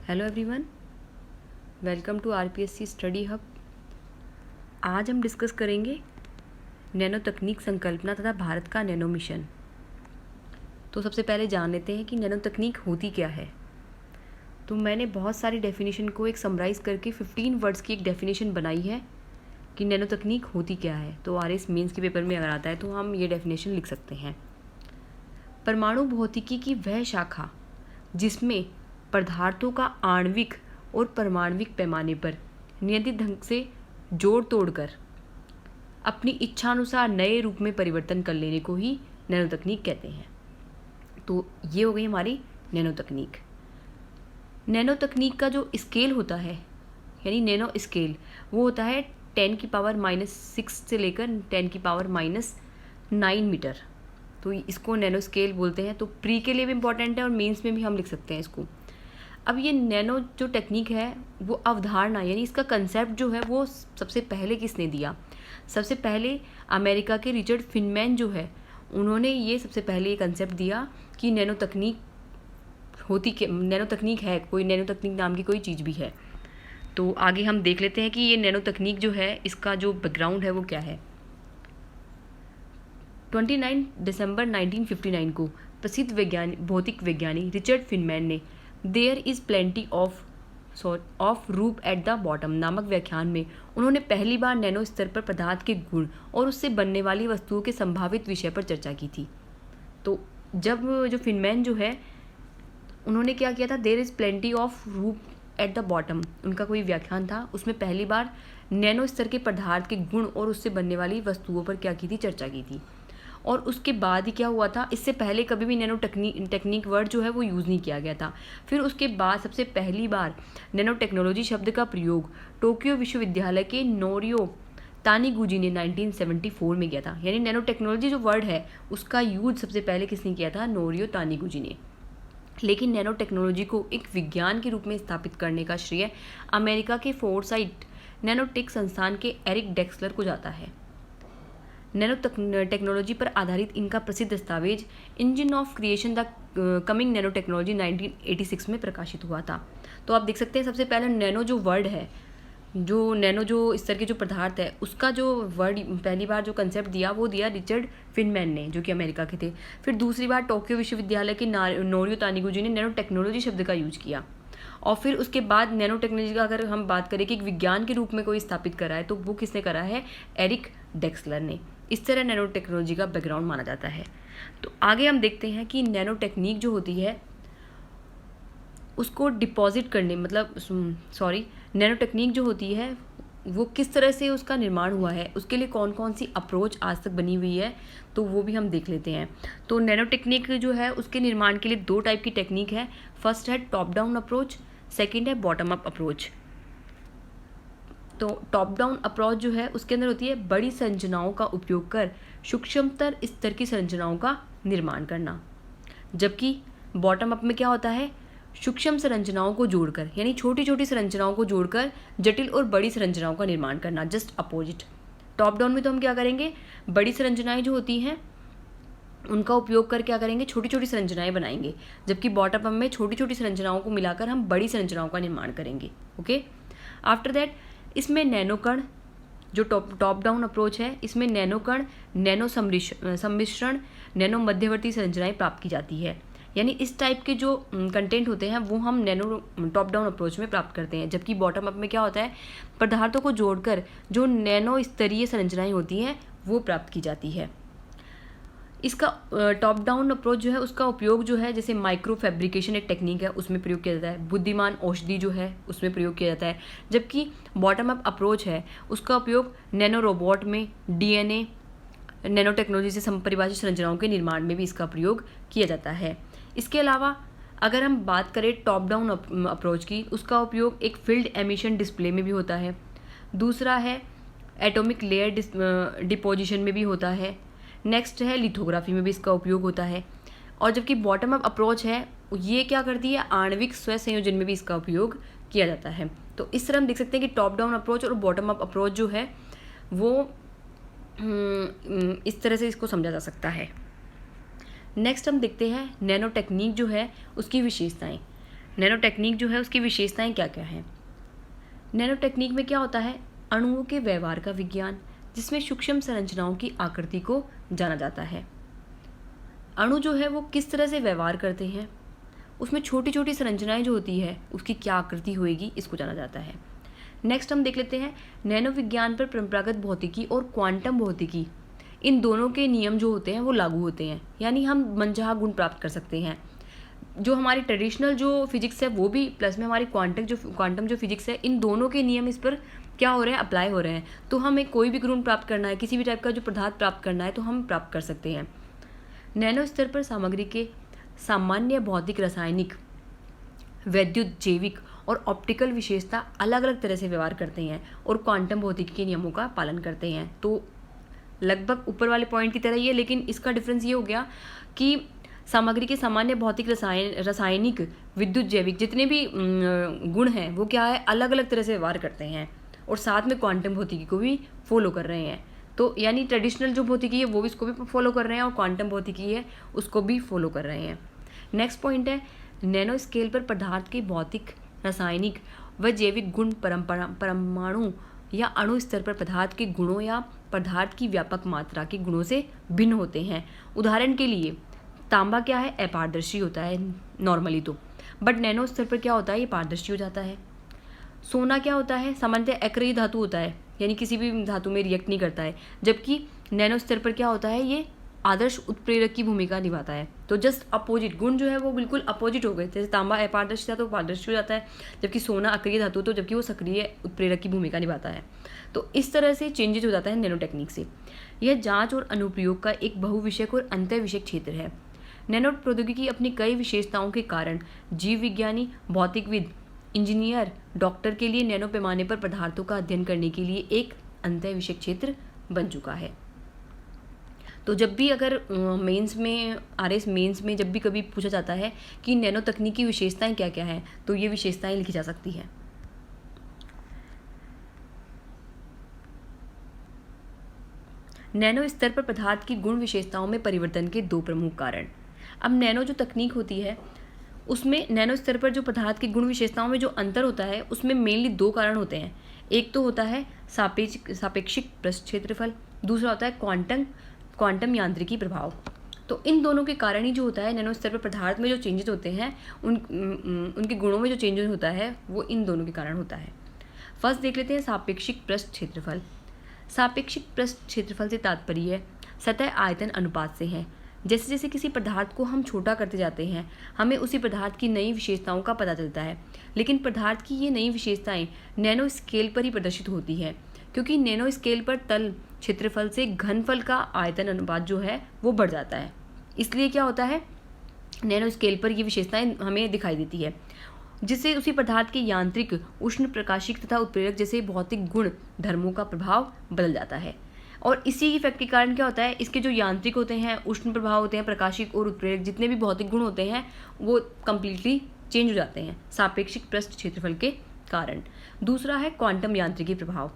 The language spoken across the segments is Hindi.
Hello everyone, welcome to RPSC study hub. आज हम डिस्कस करेंगे नैनो तकनीक संकल्पना तथा भारत का नैनो मिशन। तो सबसे पहले जान लेते हैं कि नैनो तकनीक होती क्या है। तो मैंने बहुत सारी डेफिनेशन को एक समराइज़ करके 15 वर्ड्स की एक डेफिनेशन बनाई है कि नैनो तकनीक होती क्या है। तो आरएस मेंस के पेपर में अगर आता है तो हम ये डेफिनेशन लिख सकते हैं। परमाणु भौतिकी की वह शाखा जिसमें पदार्थों का आणविक और परमाणविक पैमाने पर नियंत्रित ढंग से जोड़ तोड़ कर अपनी इच्छानुसार नए रूप में परिवर्तन कर लेने को ही नैनो तकनीक कहते हैं। तो ये हो गई हमारी नैनो तकनीक। नैनो तकनीक का जो स्केल होता है यानी नैनो स्केल वो होता है 10⁻⁻⁶ से लेकर 10⁻⁻⁹ मीटर। तो इसको नैनो स्केल बोलते हैं। तो प्री के लिए भी इम्पॉर्टेंट है और मेंस में भी हम लिख सकते हैं इसको। अब ये नैनो जो टेक्निक है वो अवधारणा यानी इसका कंसेप्ट जो है वो सबसे पहले किसने दिया। सबसे पहले अमेरिका के रिचर्ड फिनमैन जो है उन्होंने ये सबसे पहले ये कंसेप्ट दिया कि नैनो तकनीक नैनो तकनीक है, कोई नैनो तकनीक नाम की कोई चीज़ भी है। तो आगे हम देख लेते हैं कि ये नैनो तकनीक जो है इसका जो बैकग्राउंड है वो क्या है। 29 दिसंबर 1959 को प्रसिद्ध भौतिक वैज्ञानिक रिचर्ड फिनमैन ने देयर इज़ प्लेंटी ऑफ रूप एट द बॉटम नामक व्याख्यान में उन्होंने पहली बार नैनो स्तर पर पदार्थ के गुण और उससे बनने वाली वस्तुओं के संभावित विषय पर चर्चा की थी। तो जब जो फिनमैन जो है उन्होंने क्या किया था, देयर इज़ प्लेंटी ऑफ रूप एट द बॉटम, उनका कोई व्याख्यान था, उसमें पहली बार नैनो स्तर के पदार्थ के गुण और उससे बनने वाली वस्तुओं पर क्या की थी, चर्चा की थी। और उसके बाद ही क्या हुआ था, इससे पहले कभी भी नैनो टेक्निक वर्ड जो है वो यूज़ नहीं किया गया था। फिर उसके बाद सबसे पहली बार नैनो टेक्नोलॉजी शब्द का प्रयोग टोक्यो विश्वविद्यालय के नोरियो तानीगुची ने 1974 में किया था। यानी नैनो टेक्नोलॉजी जो वर्ड है उसका यूज सबसे पहले किसने किया था, नोरियो तानीगुची ने। लेकिन नैनो टेक्नोलॉजी को एक विज्ञान के रूप में स्थापित करने का श्रेय अमेरिका के फोर्साइट नैनोटेक संस्थान के एरिक डेक्सलर को जाता है। नैनो टेक्नोलॉजी पर आधारित इनका प्रसिद्ध दस्तावेज engine of creation the coming nano technology 1986 में प्रकाशित हुआ था। तो आप देख सकते हैं सबसे पहले नैनो जो वर्ड है, जो नैनो जो स्तर के जो पदार्थ है उसका जो वर्ड पहली बार जो कंसेप्ट दिया वो दिया रिचर्ड फिनमैन ने जो कि अमेरिका के थे। फिर दूसरी बार टोक्यो विश्वविद्यालय के नोरियो तानीगुची ने नैनो टेक्नोलॉजी शब्द का यूज किया। और फिर उसके बाद नैनो टेक्नोलॉजी का अगर हम बात करें कि एक विज्ञान के रूप में कोई स्थापित करा है तो वो किसने करा है, एरिक डेक्सलर ने। इस तरह नैनो टेक्नोलॉजी का बैकग्राउंड माना जाता है। तो आगे हम देखते हैं कि नैनो टेक्निक जो होती है उसको डिपॉजिट करने नैनो टेक्निक जो होती है वो किस तरह से उसका निर्माण हुआ है, उसके लिए कौन कौन सी अप्रोच आज तक बनी हुई है तो वो भी हम देख लेते हैं। तो नैनो टेक्निक जो है उसके निर्माण के लिए दो टाइप की टेक्निक है। फर्स्ट है टॉप डाउन अप्रोच, सेकेंड है बॉटम अप अप्रोच। तो टॉप डाउन अप्रोच जो है उसके अंदर होती है बड़ी संरचनाओं का उपयोग कर सूक्ष्मतर स्तर की संरचनाओं का निर्माण करना, जबकि बॉटम अप में क्या होता है, सूक्ष्म संरचनाओं को जोड़कर यानी छोटी छोटी संरचनाओं को जोड़कर जटिल और बड़ी संरचनाओं का निर्माण करना, जस्ट अपोजिट। टॉप डाउन में तो हम क्या करेंगे, बड़ी संरचनाएं जो होती हैं उनका उपयोग कर क्या करेंगे, छोटी छोटी संरचनाएं बनाएंगे, जबकि बॉटम अप में छोटी छोटी संरचनाओं को मिलाकर हम बड़ी संरचनाओं का निर्माण करेंगे। ओके, आफ्टर दैट इसमें नैनो कण जो टॉप डाउन अप्रोच है इसमें नैनो कण, नैनो सम्मिश्रण, नैनो मध्यवर्ती संरचनाएं प्राप्त की जाती है। यानी इस टाइप के जो कंटेंट होते हैं वो हम नैनो टॉप डाउन अप्रोच में प्राप्त करते हैं, जबकि बॉटम अप में क्या होता है, पदार्थों को जोड़कर जो नैनो स्तरीय संरचनाएं होती हैं वो प्राप्त की जाती है। इसका टॉप डाउन अप्रोच जो है उसका उपयोग जो है जैसे माइक्रो फैब्रिकेशन एक टेक्निक है उसमें प्रयोग किया जाता है, बुद्धिमान औषधि जो है उसमें प्रयोग किया जाता है, जबकि बॉटम अप अप्रोच है उसका उपयोग नैनो रोबोट में, डीएनए नैनो टेक्नोलॉजी से परिभाषित संरचनाओं के निर्माण में भी इसका प्रयोग किया जाता है। इसके अलावा अगर हम बात करें टॉप डाउन अप्रोच की, उसका उपयोग एक फील्ड एमिशन डिस्प्ले में भी होता है, दूसरा है एटॉमिक लेयर डिपोजिशन में भी होता है, नेक्स्ट है लिथोग्राफी में भी इसका उपयोग होता है। और जबकि बॉटम अप अप्रोच है ये क्या करती है, आणविक स्व संयोजन में भी इसका उपयोग किया जाता है। तो इस तरह हम देख सकते हैं कि टॉप डाउन अप्रोच और बॉटम अप अप्रोच जो है वो इस तरह से इसको समझा जा सकता है। नेक्स्ट हम देखते हैं नैनो टेक्निक जो है उसकी विशेषताएं। नैनो टेक्निक जो है उसकी विशेषताएं क्या क्या हैं। नैनो टेक्निक में क्या होता है, अणुओं के व्यवहार का विज्ञान, जिसमें सूक्ष्म संरचनाओं की आकृति को जाना जाता है। अणु जो है वो किस तरह से व्यवहार करते हैं, उसमें छोटी छोटी संरचनाएं जो होती है उसकी क्या आकृति होएगी, इसको जाना जाता है। नेक्स्ट हम देख लेते हैं नैनो विज्ञान पर परंपरागत भौतिकी और क्वांटम भौतिकी, इन दोनों के नियम जो होते हैं वो लागू होते हैं, यानी हम मनचाहा गुण प्राप्त कर सकते हैं। जो हमारी ट्रेडिशनल जो फिजिक्स है वो भी, प्लस में हमारी क्वांटम जो फिजिक्स है, इन दोनों के नियम इस पर क्या हो रहे हैं, अप्लाई हो रहे हैं। तो हमें कोई भी गुण प्राप्त करना है, किसी भी टाइप का जो पदार्थ प्राप्त करना है तो हम प्राप्त कर सकते हैं। नैनो स्तर पर सामग्री के सामान्य भौतिक, रासायनिक, वैद्युत, जैविक और ऑप्टिकल विशेषता अलग अलग तरह से व्यवहार करते हैं और क्वांटम भौतिकी के नियमों का पालन करते हैं। तो लगभग ऊपर वाले पॉइंट की तरह ही है, लेकिन इसका डिफरेंस ये हो गया कि सामग्री के सामान्य भौतिक, रासायनिक, विद्युत, जैविक जितने भी गुण हैं वो क्या है, अलग अलग तरह से व्यवहार करते हैं और साथ में क्वांटम भौतिकी को भी फॉलो कर रहे हैं। तो यानी ट्रेडिशनल जो भौतिकी है वो भी इसको भी फॉलो कर रहे हैं और क्वांटम भौतिकी है उसको भी फॉलो कर रहे हैं। नेक्स्ट पॉइंट है नैनो स्केल पर पदार्थ के भौतिक, रासायनिक व जैविक गुण परमाणु या अणु स्तर पर पदार्थ के गुणों या पदार्थ की व्यापक मात्रा के गुणों से भिन्न होते हैं। उदाहरण के लिए तांबा क्या है, अपारदर्शी होता है नॉर्मली तो, बट नैनो स्तर पर क्या होता है, ये पारदर्शी हो जाता है। सोना क्या होता है, सामान्यतः अक्रिय धातु होता है, यानी किसी भी धातु में रिएक्ट नहीं करता है, जबकि नैनो स्तर पर क्या होता है, ये आदर्श उत्प्रेरक की भूमिका निभाता है। तो जस्ट अपोजिट गुण जो है वो बिल्कुल अपोजिट हो गए। जैसे तांबा अपारदर्शी था तो पारदर्शी हो जाता है, जबकि सोना अक्रिय धातु तो जबकि वो सक्रिय उत्प्रेरक की भूमिका निभाता है। तो इस तरह से चेंजेज हो जाता है नैनो टेक्निक से। यह जांच और अनुप्रयोग का एक बहुविषयक और अंतःविषयक क्षेत्र है। नैनो प्रौद्योगिकी अपनी कई विशेषताओं के कारण जीव विज्ञानी, भौतिकविद, इंजीनियर, डॉक्टर के लिए नैनो पैमाने पर पदार्थों का अध्ययन करने के लिए एक अंतःविषयक क्षेत्र बन चुका है। तो जब भी अगर मेंस में, आरएस मेंस में जब भी कभी पूछा जाता है कि नैनो तकनीक की विशेषताएं क्या क्या हैं, तो ये विशेषताएं लिखी जा सकती हैं। नैनो स्तर पर पदार्थ की गुण विशेषताओं में परिवर्तन के दो प्रमुख कारण। अब नैनो जो तकनीक होती है उसमें नैनो स्तर पर जो पदार्थ की गुण विशेषताओं में जो अंतर होता है उसमें मेनली दो कारण होते हैं। एक तो होता है सापेक्षिक पृष्ठ क्षेत्रफल, दूसरा होता है क्वांटम यांत्रिकी प्रभाव। तो इन दोनों के कारण ही जो होता है नैनो स्तर पर पदार्थ में जो चेंजेस होते हैं उनके गुणों में जो चेंजेस होता है वो इन दोनों के कारण होता है। फर्स्ट देख लेते हैं सापेक्षिक पृष्ठ क्षेत्रफल। सापेक्षिक पृष्ठ क्षेत्रफल से तात्पर्य सतह आयतन अनुपात से है। जैसे जैसे किसी पदार्थ को हम छोटा करते जाते हैं हमें उसी पदार्थ की नई विशेषताओं का पता चलता है, लेकिन पदार्थ की ये नई विशेषताएं नैनो स्केल पर ही प्रदर्शित होती है, क्योंकि नैनो स्केल पर तल क्षेत्रफल से घनफल का आयतन अनुपात जो है वो बढ़ जाता है। इसलिए क्या होता है, नैनो स्केल पर ये विशेषताएं हमें दिखाई देती है, जिससे उसी पदार्थ के यांत्रिक, उष्ण, प्रकाशिक तथा उत्प्रेरक जैसे भौतिक गुण धर्मों का प्रभाव बदल जाता है। और इसी इफेक्ट के कारण क्या होता है, इसके जो यांत्रिक होते हैं, उष्ण प्रभाव होते हैं, प्रकाशिक और उत्प्रेरक जितने भी भौतिक गुण होते हैं वो कंप्लीटली चेंज हो जाते हैं सापेक्षिक पृष्ठ क्षेत्रफल के कारण। दूसरा है क्वांटम यांत्रिकी प्रभाव।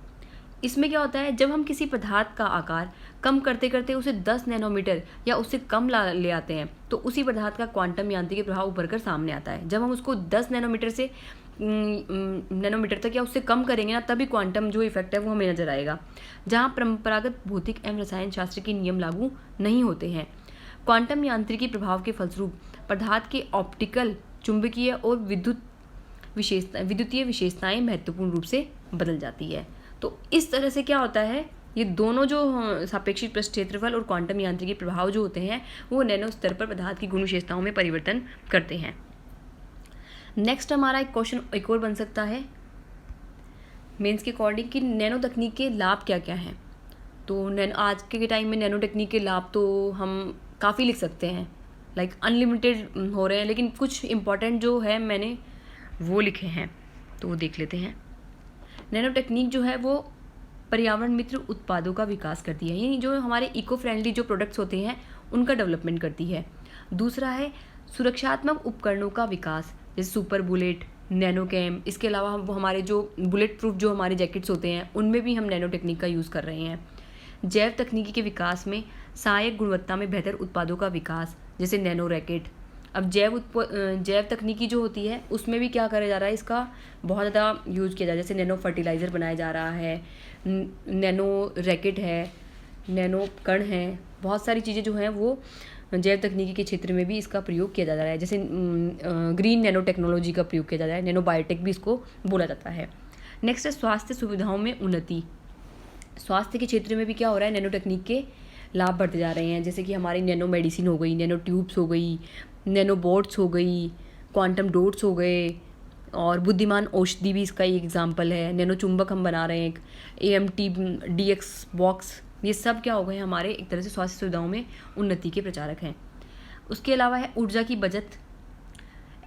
इसमें क्या होता है, जब हम किसी पदार्थ का आकार कम करते करते उसे 10 नैनोमीटर या उससे कम ले आते हैं तो उसी पदार्थ का क्वांटम यांत्रिकी प्रभाव उभर कर सामने आता है। जब हम उसको 10 नैनोमीटर तक या उससे कम करेंगे ना, तभी क्वांटम जो इफेक्ट है वो हमें नजर आएगा, जहाँ परंपरागत भौतिक एवं रसायन शास्त्र के नियम लागू नहीं होते हैं। क्वांटम यांत्रिकी प्रभाव के फलस्वरूप पदार्थ के ऑप्टिकल, चुंबकीय और विद्युतीय विशेषताएं महत्वपूर्ण रूप से बदल जाती है। तो इस तरह से क्या होता है, ये दोनों जो सापेक्षिक पृष्ठ क्षेत्रफल और क्वांटम यांत्रिकी प्रभाव जो होते हैं वो नैनो स्तर पर पदार्थ की गुण विशेषताओं में परिवर्तन करते हैं। नेक्स्ट हमारा एक क्वेश्चन एक और बन सकता है मेंस के अकॉर्डिंग कि नैनो तकनीक के लाभ क्या क्या हैं। तो आज के टाइम में नैनो तकनीक के लाभ तो हम काफ़ी लिख सकते हैं, लाइक अनलिमिटेड हो रहे हैं, लेकिन कुछ इंपॉर्टेंट जो है मैंने वो लिखे हैं तो वो देख लेते हैं। नैनो टेक्निक जो है वो पर्यावरण मित्र उत्पादों का विकास करती है, यानी जो हमारे इको फ्रेंडली जो प्रोडक्ट्स होते हैं उनका डेवलपमेंट करती है। दूसरा है सुरक्षात्मक उपकरणों का विकास, जैसे सुपर बुलेट, नैनो कैम। इसके अलावा वो हमारे जो बुलेट प्रूफ जो हमारे जैकेट्स होते हैं उनमें भी हम नैनो टेक्निक का यूज़ कर रहे हैं। जैव तकनीकी के विकास में सहायक गुणवत्ता में बेहतर उत्पादों का विकास, जैसे नैनो रैकेट, अब जैव तकनीकी जो होती है उसमें भी क्या करा जा रहा है, इसका बहुत ज़्यादा यूज़ किया जा रहा है। जैसे नैनो फर्टिलाइज़र बनाया जा रहा है, नैनो रैकेट है, नैनो कण है, बहुत सारी चीज़ें जो हैं वो जैव तकनीकी के क्षेत्र में भी इसका प्रयोग किया जा रहा है। जैसे ग्रीन नैनो टेक्नोलॉजी का प्रयोग किया जा रहा है, नैनो बायोटेक भी इसको बोला जाता है। नेक्स्ट है स्वास्थ्य सुविधाओं में उन्नति। स्वास्थ्य के क्षेत्र में भी क्या हो रहा है, नैनो टेक्निक के लाभ बढ़ते जा रहे हैं। जैसे कि हमारी नैनो मेडिसिन हो गई, नैनो ट्यूब्स हो गई, नैनो बोट्स हो गई, क्वांटम डोट्स हो गए, और बुद्धिमान औषधि भी इसका एक एग्जाम्पल है। नैनो चुंबक हम बना रहे हैं, AMT DX बॉक्स, ये सब क्या हो गए हमारे एक तरह से स्वास्थ्य सुविधाओं में उन्नति के प्रचारक हैं। उसके अलावा है ऊर्जा की बचत,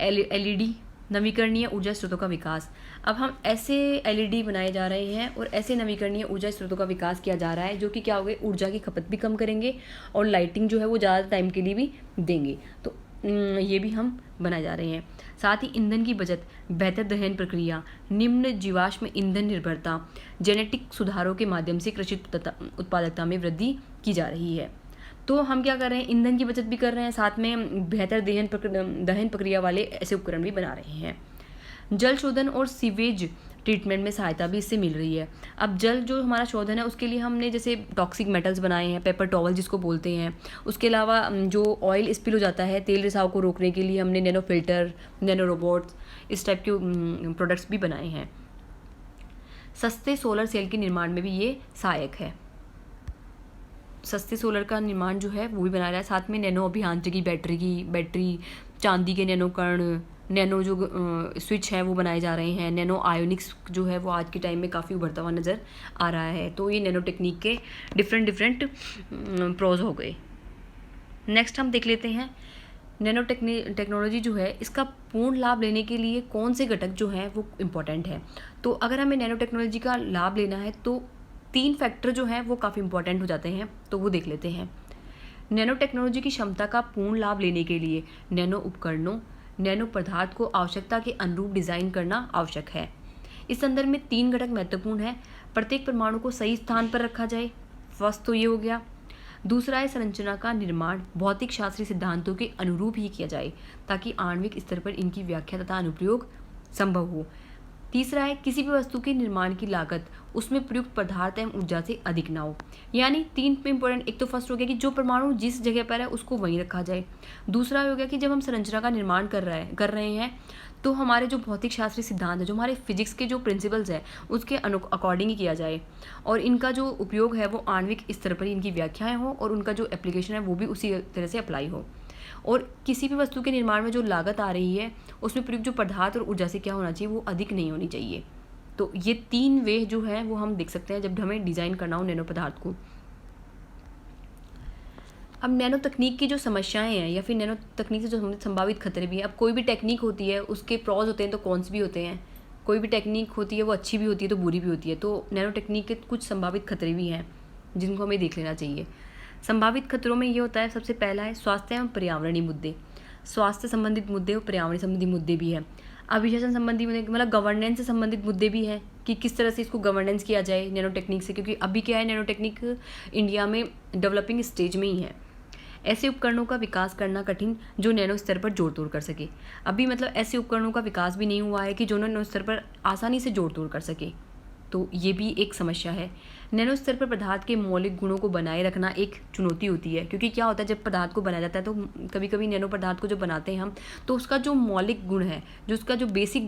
LED नवीकरणीय ऊर्जा स्रोतों का विकास। अब हम ऐसे LED बनाए जा रहे हैं और ऐसे नवीकरणीय ऊर्जा स्रोतों का विकास किया जा रहा है जो कि क्या हो गए, ऊर्जा की खपत भी कम करेंगे और लाइटिंग जो है वो ज़्यादा टाइम के लिए भी देंगे। तो ये भी हम बनाए जा रहे हैं। साथ ही ईंधन की बचत, बेहतर दहन प्रक्रिया, निम्न जीवाश्म ईंधन निर्भरता, जेनेटिक सुधारों के माध्यम से कृषि उत्पादकता में वृद्धि की जा रही है। तो हम क्या कर रहे हैं, ईंधन की बचत भी कर रहे हैं, साथ में बेहतर दहन प्रक्रिया वाले ऐसे उपकरण भी बना रहे हैं। जल शोधन और सीवेज ट्रीटमेंट में सहायता भी इससे मिल रही है। अब जल जो हमारा शोधन है उसके लिए हमने जैसे टॉक्सिक मेटल्स बनाए हैं, पेपर टॉवल जिसको बोलते हैं। उसके अलावा जो ऑयल स्पिल हो जाता है, तेल रिसाव को रोकने के लिए हमने नैनो फिल्टर, नैनो रोबोट्स, इस टाइप के प्रोडक्ट्स भी बनाए हैं। सस्ते सोलर सेल के निर्माण में भी ये सहायक है। सस्ते सोलर का निर्माण जो है वो भी बना रहा है। साथ में नैनो अभियांत्रिकी बैटरी, चांदी के नैनो कण, नैनो जो स्विच है वो बनाए जा रहे हैं। नैनो आयोनिक्स जो है वो आज के टाइम में काफ़ी उभरता हुआ नज़र आ रहा है। तो ये नैनो टेक्निक के डिफरेंट प्रोज हो गए। नेक्स्ट हम देख लेते हैं नैनो टेक्नोलॉजी जो है इसका पूर्ण लाभ लेने के लिए कौन से घटक जो हैं वो इम्पॉर्टेंट है। तो अगर हमें नैनो टेक्नोलॉजी का लाभ लेना है तो 3 फैक्टर जो हैं वो काफ़ी इंपॉर्टेंट हो जाते हैं, तो वो देख लेते हैं। नैनो टेक्नोलॉजी की क्षमता का पूर्ण लाभ लेने के लिए नैनो उपकरणों, नैनो पदार्थ को आवश्यकता के अनुरूप डिज़ाइन करना आवश्यक है। इस संदर्भ में 3 घटक महत्वपूर्ण है। प्रत्येक परमाणु को सही स्थान पर रखा जाए, फर्स्ट तो ये हो गया। दूसरा है संरचना का निर्माण भौतिक शास्त्रीय सिद्धांतों के अनुरूप ही किया जाए ताकि आणविक स्तर पर इनकी व्याख्या तथा अनुप्रयोग संभव हो। तीसरा है किसी भी वस्तु के निर्माण की लागत उसमें प्रयुक्त पदार्थ एवं ऊर्जा से अधिक ना हो। यानी 3 इंपॉर्टेंट, एक तो फर्स्ट हो गया कि जो परमाणु जिस जगह पर है उसको वहीं रखा जाए। दूसरा हो गया कि जब हम संरचना का निर्माण कर रहे हैं तो हमारे जो भौतिक शास्त्रीय सिद्धांत है, जो हमारे फिजिक्स के जो प्रिंसिपल्स है उसके अकॉर्डिंग ही किया जाए और इनका जो उपयोग है वो आणविक स्तर पर ही इनकी व्याख्याएं हो और उनका जो एप्लीकेशन है वो भी उसी तरह से अप्लाई हो। और किसी भी वस्तु के निर्माण में जो लागत आ रही है उसमें प्रयुक्त जो पदार्थ और ऊर्जा से क्या होना चाहिए वो अधिक नहीं होनी चाहिए। तो ये 3 वे जो है वो हम देख सकते हैं जब हमें डिज़ाइन करना हो नैनो पदार्थ को। अब नैनो तकनीक की जो समस्याएं हैं या फिर नैनो तकनीक से जो संभावित खतरे भी हैं। अब कोई भी टेक्निक होती है उसके प्रॉज होते हैं तो कॉन्स भी होते हैं। कोई भी टेक्निक होती है वो अच्छी भी होती है तो बुरी भी होती है। तो नैनो टेक्निक के कुछ संभावित खतरे भी हैं जिनको हमें देख लेना चाहिए। संभावित खतरों में ये होता है, सबसे पहला है स्वास्थ्य एवं पर्यावरणीय मुद्दे। स्वास्थ्य संबंधित मुद्दे और पर्यावरण संबंधी मुद्दे भी हैं। अभिशासन संबंधी मुद्दे मतलब गवर्नेंस से संबंधित मुद्दे भी हैं कि किस तरह से इसको गवर्नेंस किया जाए नैनो टेक्निक से, क्योंकि अभी क्या है नैनो टेक्निक इंडिया में डेवलपिंग स्टेज में ही है। ऐसे उपकरणों का विकास करना कठिन जो नैनो स्तर पर जोड़ तोड़ कर सके। अभी मतलब ऐसे उपकरणों का विकास भी नहीं हुआ है कि जो नैनो स्तर पर आसानी से जोड़ तोड़ कर सके, तो ये भी एक समस्या है। नैनो स्तर पर पदार्थ के मौलिक गुणों को बनाए रखना एक चुनौती होती है, क्योंकि क्या होता है जब पदार्थ को बनाया जाता है तो कभी कभी नैनो पदार्थ को जब बनाते हैं हम तो उसका जो मौलिक गुण है, जो उसका जो बेसिक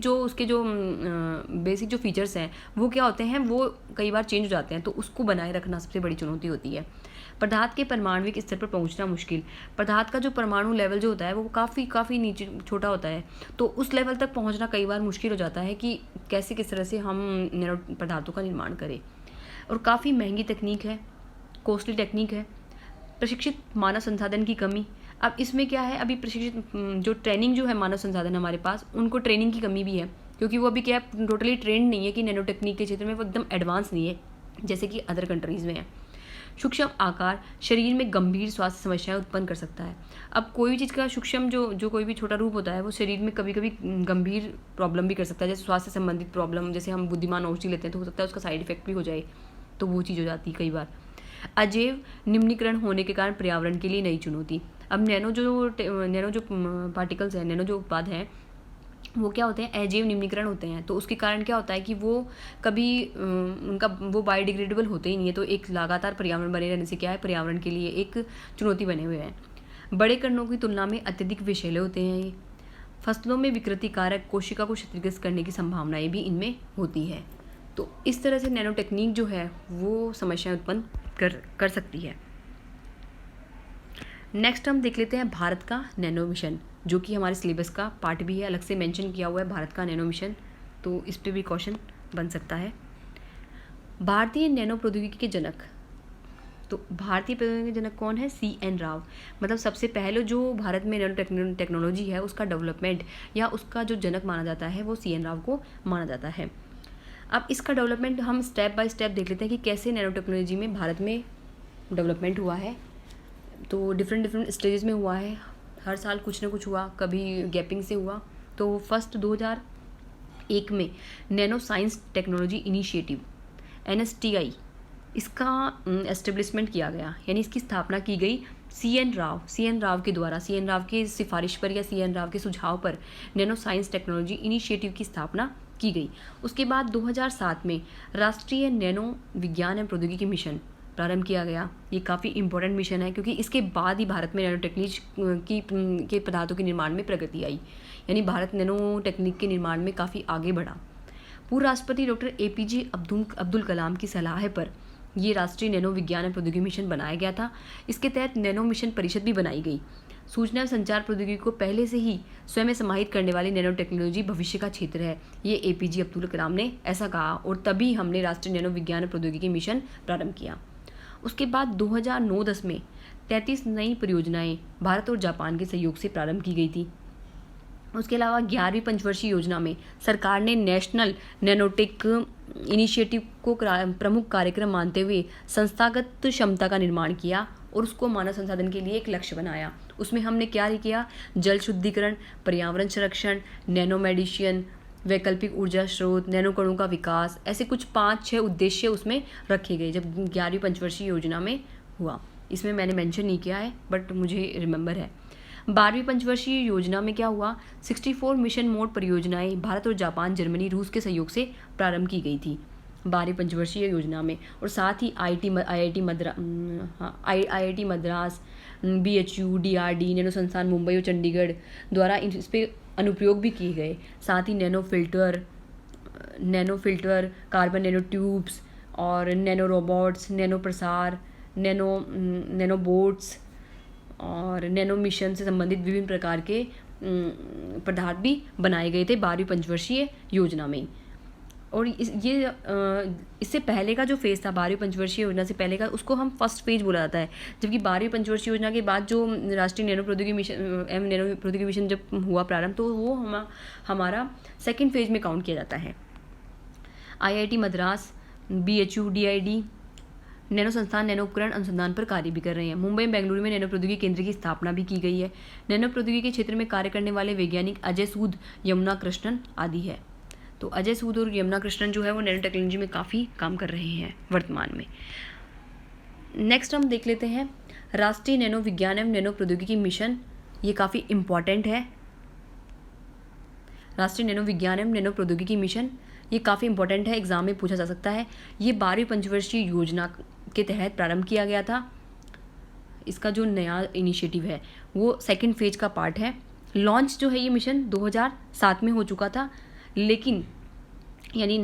जो फीचर्स हैं वो क्या होते हैं वो कई बार चेंज हो जाते हैं, तो उसको बनाए रखना सबसे बड़ी चुनौती होती है। पदार्थ के परमाणविक स्तर पर पहुंचना मुश्किल। पदार्थ का जो परमाणु लेवल जो होता है वो काफ़ी नीचे छोटा होता है, तो उस लेवल तक पहुंचना कई बार मुश्किल हो जाता है कि कैसे किस तरह से हम नैनो पदार्थों का निर्माण करें। और काफ़ी महंगी तकनीक है, कॉस्टली टेक्निक है। प्रशिक्षित मानव संसाधन की कमी। अब इसमें क्या है, अभी प्रशिक्षित जो ट्रेनिंग जो है मानव संसाधन हमारे पास, उनको ट्रेनिंग की कमी भी है, क्योंकि वो अभी क्या है टोटली ट्रेंड नहीं है कि नैनो टेक्निक के क्षेत्र में वो एकदम एडवांस नहीं है जैसे कि अदर कंट्रीज़ में है। सूक्ष्म आकार शरीर में गंभीर स्वास्थ्य समस्याएं उत्पन्न कर सकता है। अब कोई भी चीज़ का सूक्ष्म जो कोई भी छोटा रूप होता है वो शरीर में कभी कभी गंभीर प्रॉब्लम भी कर सकता है, जैसे स्वास्थ्य संबंधित प्रॉब्लम। जैसे हम बुद्धिमान औषधि लेते हैं तो हो सकता है उसका साइड इफेक्ट भी हो जाए, तो वो चीज़ हो जाती है कई बार। अजैव निम्नीकरण होने के कारण पर्यावरण के लिए नई चुनौती। अब नैनो जो पार्टिकल्स हैं, नैनो जो उत्पाद हैं, वो क्या होते हैं, अजैव निम्नीकरण होते हैं। तो उसके कारण क्या होता है कि वो कभी उनका वो बायोडिग्रेडेबल होते ही नहीं है। तो एक लगातार पर्यावरण बने रहने से क्या है, पर्यावरण के लिए एक चुनौती बने हुए हैं। बड़े कणों की तुलना में अत्यधिक विषैले होते हैं ये। फसलों में विकृति कारक कोशिका को क्षतिग्रस्त करने की संभावनाएं भी इनमें होती है। तो इस तरह से नैनो टेक्निक जो है वो समस्याएं उत्पन्न कर सकती है। नेक्स्ट हम देख लेते हैं भारत का नैनो मिशन, जो कि हमारे सिलेबस का पार्ट भी है, अलग से मेंशन किया हुआ है भारत का नैनो मिशन। तो इस पे भी क्वेश्चन बन सकता है। भारतीय नैनो प्रौद्योगिकी के जनक, तो भारतीय प्रौद्योगिकी के जनक कौन है, CN राव। मतलब सबसे पहले जो भारत में नैनो टेक्नोलॉजी है उसका डेवलपमेंट या उसका जो जनक माना जाता है वो CN राव को माना जाता है। अब इसका डेवलपमेंट हम स्टेप बाय स्टेप देख लेते हैं कि कैसे नैनो टेक्नोलॉजी में भारत में डेवलपमेंट हुआ है। तो डिफरेंट स्टेजेस में हुआ है, हर साल कुछ ना कुछ हुआ, कभी गैपिंग से हुआ। तो फर्स्ट 2001 में nano science technology initiative NSTI इसका एस्टेब्लिशमेंट किया गया, यानी इसकी स्थापना की गई CN राव के द्वारा, CN राव की सिफारिश पर या CN राव के सुझाव पर नैनो साइंस टेक्नोलॉजी इनिशिएटिव की स्थापना की गई। उसके बाद 2007 में राष्ट्रीय नैनो विज्ञान एवं प्रौद्योगिकी मिशन प्रारंभ किया गया। ये काफ़ी इंपॉर्टेंट मिशन है क्योंकि इसके बाद ही भारत में नैनो टेक्निक के पदार्थों के निर्माण में प्रगति आई, यानी भारत नैनो टेक्निक के निर्माण में काफ़ी आगे बढ़ा। पूर्व राष्ट्रपति डॉक्टर APJ अब्दुल कलाम की सलाह पर ये राष्ट्रीय नैनो विज्ञान एवं प्रौद्योगिकी मिशन बनाया गया था। इसके तहत नैनो मिशन परिषद भी बनाई गई। सूचना एवं संचार प्रौद्योगिकी को पहले से ही स्वयं समाहित करने वाली नैनो टेक्नोलॉजी भविष्य का क्षेत्र है, ये APJ अब्दुल कलाम ने ऐसा कहा, और तभी हमने राष्ट्रीय नैनो विज्ञान एवं प्रौद्योगिकी मिशन प्रारंभ किया। उसके बाद 2009-10 में 33 नई परियोजनाएं भारत और जापान के सहयोग से प्रारंभ की गई थी। उसके अलावा 11वीं पंचवर्षीय योजना में सरकार ने नेशनल नैनोटेक इनिशिएटिव को प्रमुख कार्यक्रम मानते हुए संस्थागत क्षमता का निर्माण किया और उसको मानव संसाधन के लिए एक लक्ष्य बनाया। उसमें हमने क्या किया, जल शुद्धिकरण, पर्यावरण संरक्षण, नैनो मेडिसिन, वैकल्पिक ऊर्जा स्रोत, नैनो कणों का विकास, ऐसे कुछ 5-6 उद्देश्य उसमें रखे गए जब 11वीं पंचवर्षीय योजना में हुआ। इसमें मैंने मेंशन नहीं किया है बट मुझे रिमेंबर है। 12वीं पंचवर्षीय योजना में क्या हुआ, 64 मिशन मोड परियोजनाएं भारत और जापान, जर्मनी, रूस के सहयोग से प्रारंभ की गई थी 12वीं पंचवर्षीय योजना में। और साथ ही IIT Madras, BHU, DRD, nano संस्थान मुंबई और चंडीगढ़ द्वारा इस पर अनुप्रयोग भी किए गए। साथ ही nano filter, carbon nano tubes और नैनो रोबोट्स, नैनो प्रसार, नैनो बोट्स और नैनो मिशन से संबंधित विभिन्न प्रकार के पदार्थ भी बनाए गए थे 12वीं पंचवर्षीय योजना में। और इससे पहले का जो फेज़ था 12वीं पंचवर्षीय योजना से पहले का, उसको हम फर्स्ट फेज बोला जाता है। जबकि 12वीं पंचवर्षीय योजना के बाद जो राष्ट्रीय नैनो प्रौद्योगिकी मिशन जब हुआ प्रारंभ, तो वो हमारा सेकेंड फेज में काउंट किया जाता है। IIT Madras, BHU, DID nano संस्थान नैनो उपकरण अनुसंधान पर कार्य भी कर रहे हैं। मुंबई, बेंगलुरु में नैनो प्रौद्योगिकी केंद्र की स्थापना भी की गई है। नैनो प्रौद्योगिकी के क्षेत्र में कार्य करने वाले वैज्ञानिक अजय सूद, यमुना कृष्णन आदि है। तो अजय सूद और यमुना कृष्णन जो है वो नैनो टेक्नोलॉजी में काफ़ी काम कर रहे हैं वर्तमान में। नेक्स्ट हम देख लेते हैं राष्ट्रीय नैनो विज्ञान एवं नैनो प्रौद्योगिकी मिशन। ये काफ़ी इम्पॉर्टेंट है। राष्ट्रीय नैनो विज्ञान एवं नैनो प्रौद्योगिकी मिशन ये काफ़ी इंपॉर्टेंट है, एग्जाम में पूछा जा सकता है। ये 12वीं पंचवर्षीय योजना के तहत प्रारंभ किया गया था। इसका जो नया इनिशिएटिव है वो सेकंड फेज का पार्ट है। लॉन्च जो है ये मिशन 2007 में हो चुका था, लेकिन यानी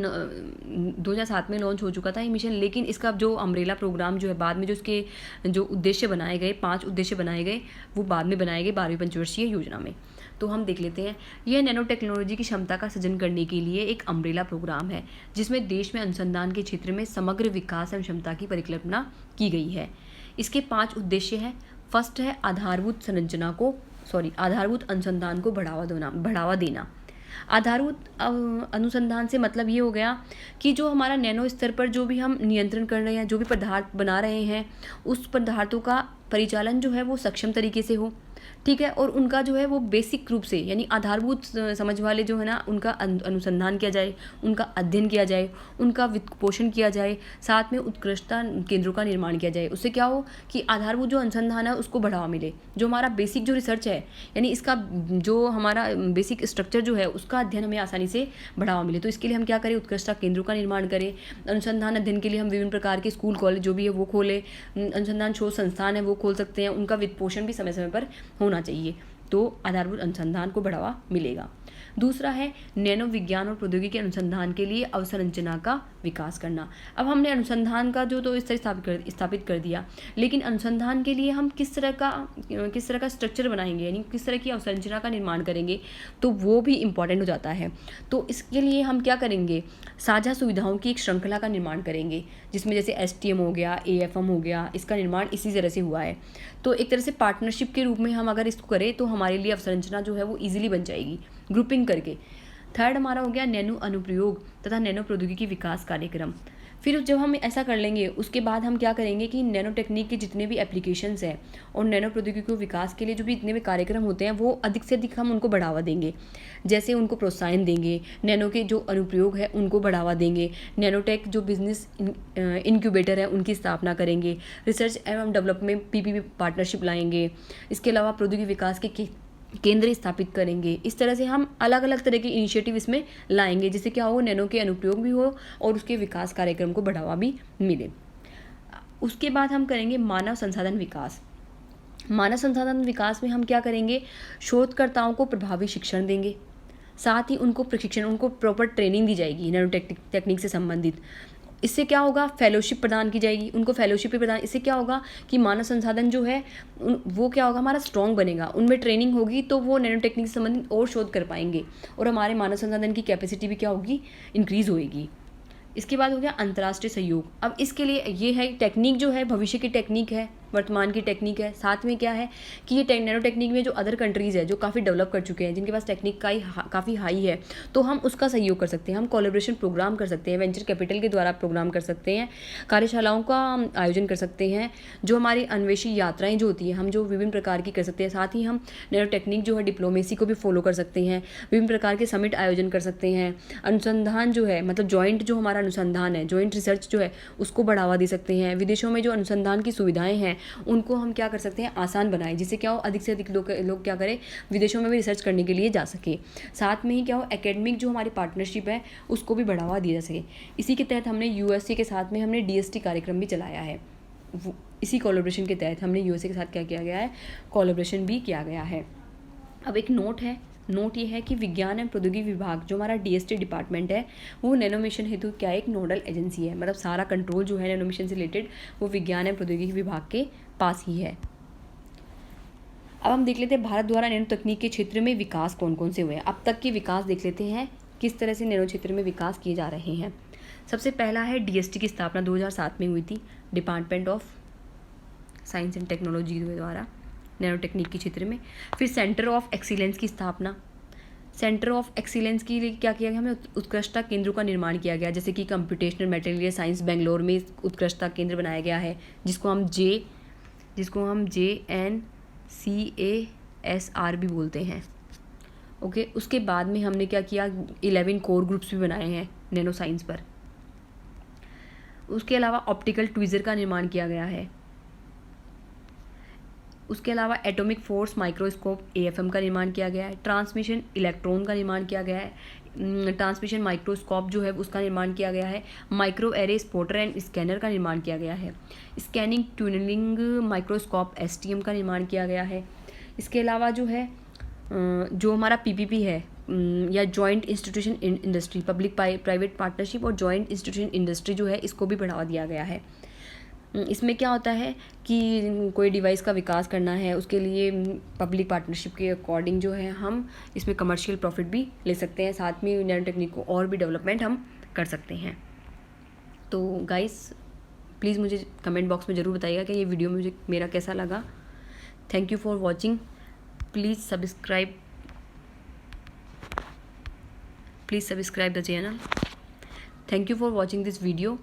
2007 में लॉन्च हो चुका था ये मिशन, लेकिन इसका जो अम्ब्रेला प्रोग्राम जो है बाद में जो इसके जो उद्देश्य बनाए गए, 5 उद्देश्य बनाए गए, वो बाद में बनाए गए 12वीं पंचवर्षीय योजना में। तो हम देख लेते हैं। यह नैनो टेक्नोलॉजी की क्षमता का सृजन करने के लिए एक अम्ब्रेला प्रोग्राम है जिसमें देश में अनुसंधान के क्षेत्र में समग्र विकास एवं क्षमता की परिकल्पना की गई है। इसके 5 उद्देश्य हैं। फर्स्ट है आधारभूत अनुसंधान को बढ़ावा देना। आधारभूत अनुसंधान से मतलब ये हो गया कि जो हमारा नैनो स्तर पर जो भी हम नियंत्रण कर रहे हैं, जो भी पदार्थ बना रहे हैं, उस पदार्थों का परिचालन जो है वो सक्षम तरीके से हो। ठीक है, और उनका जो है वो बेसिक रूप से यानी आधारभूत समझ वाले जो है ना, उनका अनुसंधान किया जाए, उनका अध्ययन किया जाए, उनका वित्त पोषण किया जाए, साथ में उत्कृष्टता केंद्रों का निर्माण किया जाए। उससे क्या हो कि आधारभूत जो अनुसंधान है उसको बढ़ावा मिले, जो हमारा बेसिक जो रिसर्च है यानी इसका जो हमारा बेसिक स्ट्रक्चर जो है उसका अध्ययन हमें आसानी से बढ़ावा मिले। तो इसके लिए हम क्या करें, उत्कृष्टता केंद्रों का निर्माण करें। अनुसंधान अध्ययन के लिए हम विभिन्न प्रकार के स्कूल कॉलेज जो भी है वो खोलें, अनुसंधान शोध संस्थान है वो खोल सकते हैं, उनका वित्त पोषण भी समय समय पर होना चाहिए, तो आधारभूत अनुसंधान को बढ़ावा मिलेगा। दूसरा है नैनो विज्ञान और प्रौद्योगिकी अनुसंधान के लिए अवसंरचना का विकास करना। अब हमने अनुसंधान का जो तो इस तरह स्थापित कर दिया, लेकिन अनुसंधान के लिए हम किस तरह का स्ट्रक्चर बनाएंगे, यानी किस तरह की अवसंरचना का निर्माण करेंगे, तो वो भी इम्पॉर्टेंट हो जाता है। तो इसके लिए हम क्या करेंगे, साझा सुविधाओं की एक श्रृंखला का निर्माण करेंगे, जिसमें जैसे STM हो गया, AFM हो गया, इसका निर्माण इसी तरह से हुआ है। तो एक तरह से पार्टनरशिप के रूप में हम अगर इसको करें तो हमारे लिए अवसंरचना जो है वो ईजिली बन जाएगी ग्रुपिंग करके। थर्ड हमारा हो गया नैनो अनुप्रयोग तथा नैनो प्रौद्योगिकी विकास कार्यक्रम। फिर जब हम ऐसा कर लेंगे उसके बाद हम क्या करेंगे कि नैनो टेक्निक के जितने भी एप्लीकेशंस हैं और नैनो प्रौद्योगिकी को विकास के लिए जो भी जितने भी कार्यक्रम होते हैं वो अधिक से अधिक हम उनको बढ़ावा देंगे, जैसे उनको प्रोत्साहन देंगे, नैनो के जो अनुप्रयोग है उनको बढ़ावा देंगे, नैनोटेक जो बिजनेस इनक्यूबेटर है उनकी स्थापना करेंगे, रिसर्च एवं डेवलपमेंट PPP पार्टनरशिप लाएंगे, इसके अलावा प्रौद्योगिकी विकास के केंद्र स्थापित करेंगे। इस तरह से हम अलग अलग तरह के इनिशिएटिव इसमें लाएंगे, जिससे क्या हो, नैनो के अनुप्रयोग भी हो और उसके विकास कार्यक्रम को बढ़ावा भी मिले। उसके बाद हम करेंगे मानव संसाधन विकास। मानव संसाधन विकास में हम क्या करेंगे, शोधकर्ताओं को प्रभावी शिक्षण देंगे, साथ ही उनको प्रशिक्षण, उनको प्रॉपर ट्रेनिंग दी जाएगी नैनो टेक्निक से संबंधित। इससे क्या होगा, फेलोशिप प्रदान की जाएगी, उनको फेलोशिप प्रदान। इससे क्या होगा कि मानव संसाधन जो है वो क्या होगा, हमारा स्ट्रॉन्ग बनेगा, उनमें ट्रेनिंग होगी तो वो नैनो टेक्निक से संबंधित और शोध कर पाएंगे और हमारे मानव संसाधन की कैपेसिटी भी क्या होगी, इंक्रीज होएगी। इसके बाद हो गया अंतर्राष्ट्रीय सहयोग। अब इसके लिए ये है, टेक्निक जो है भविष्य की टेक्निक है, वर्तमान की टेक्निक है, साथ में क्या है कि ये नैनो टेक्निक में जो अदर कंट्रीज़ है जो काफ़ी डेवलप कर चुके हैं, जिनके पास टेक्निक का काफ़ी हाई है, तो हम उसका सहयोग कर सकते हैं। हम कोलैबोरेशन प्रोग्राम कर सकते हैं, वेंचर कैपिटल के द्वारा प्रोग्राम कर सकते हैं, कार्यशालाओं का आयोजन कर सकते हैं, जो हमारी अन्वेषी यात्राएँ जो होती हैं हम जो विभिन्न प्रकार की कर सकते हैं। साथ ही हम नैनो टेक्निक जो है डिप्लोमेसी को भी फॉलो कर सकते हैं, विभिन्न प्रकार के समिट आयोजन कर सकते हैं। अनुसंधान जो है मतलब जॉइंट जो हमारा अनुसंधान है, जॉइंट रिसर्च जो है उसको बढ़ावा दे सकते हैं। विदेशों में जो अनुसंधान की सुविधाएं हैं उनको हम क्या कर सकते हैं, आसान बनाएं, जिससे क्या हो, अधिक से अधिक लोग क्या करें, विदेशों में भी रिसर्च करने के लिए जा सके। साथ में ही क्या हो, एकेडमिक जो हमारी पार्टनरशिप है उसको भी बढ़ावा दिया जा सके। इसी के तहत हमने USA के साथ में हमने DST कार्यक्रम भी चलाया है। इसी कोलैबोरेशन के तहत हमने USA के साथ क्या किया गया है, कोलैबोरेशन भी किया गया है। अब एक नोट है, नोट ये है कि विज्ञान एवं प्रौद्योगिकी विभाग जो हमारा DST डिपार्टमेंट है वो नैनो मिशन हेतु क्या एक नोडल एजेंसी है, मतलब सारा कंट्रोल जो है नैनो मिशन से रिलेटेड वो विज्ञान एवं प्रौद्योगिकी विभाग के पास ही है। अब हम देख लेते हैं भारत द्वारा नैनो तकनीक के क्षेत्र में विकास कौन कौन से हुए हैं। अब तक के विकास देख लेते हैं, किस तरह से नैनो क्षेत्र में विकास किए जा रहे हैं। सबसे पहला है DST की स्थापना 2007 में हुई थी, department of science and technology द्वारा नैनो टेक्निक के क्षेत्र में। फिर सेंटर ऑफ एक्सीलेंस की स्थापना, सेंटर ऑफ एक्सीलेंस के लिए क्या किया गया, हमें उत्कृष्टता केंद्रों का निर्माण किया गया, जैसे कि कंप्यूटेशनल मटेरियल साइंस बेंगलोर में उत्कृष्टता केंद्र बनाया गया है, जिसको हम JNCASR भी बोलते हैं। ओके, उसके बाद में हमने क्या किया, 11 कोर ग्रुप्स भी बनाए हैं नैनो साइंस पर। उसके अलावा ऑप्टिकल ट्वीज़र का निर्माण किया गया है। उसके अलावा एटॉमिक फोर्स माइक्रोस्कोप AFM का निर्माण किया गया है। ट्रांसमिशन इलेक्ट्रॉन का निर्माण किया गया है, ट्रांसमिशन माइक्रोस्कोप जो है उसका निर्माण किया गया है। Micro array spotter and scanner का निर्माण किया गया है। स्कैनिंग ट्यूनलिंग माइक्रोस्कोप STM का निर्माण किया गया है। इसके अलावा जो है जो हमारा PPP है या joint institution industry, public private partnership और जॉइंट इंस्टीट्यूशन इंडस्ट्री जो है इसको भी बढ़ावा दिया गया है। इसमें क्या होता है कि कोई डिवाइस का विकास करना है, उसके लिए पब्लिक पार्टनरशिप के अकॉर्डिंग जो है हम इसमें कमर्शियल प्रॉफिट भी ले सकते हैं, साथ में नैनो टेक्निक को और भी डेवलपमेंट हम कर सकते हैं। तो गाइस प्लीज़ मुझे कमेंट बॉक्स में ज़रूर बताइएगा कि ये वीडियो मुझे मेरा कैसा लगा। Thank you for watching. Please subscribe the channel. Thank you for watching this video.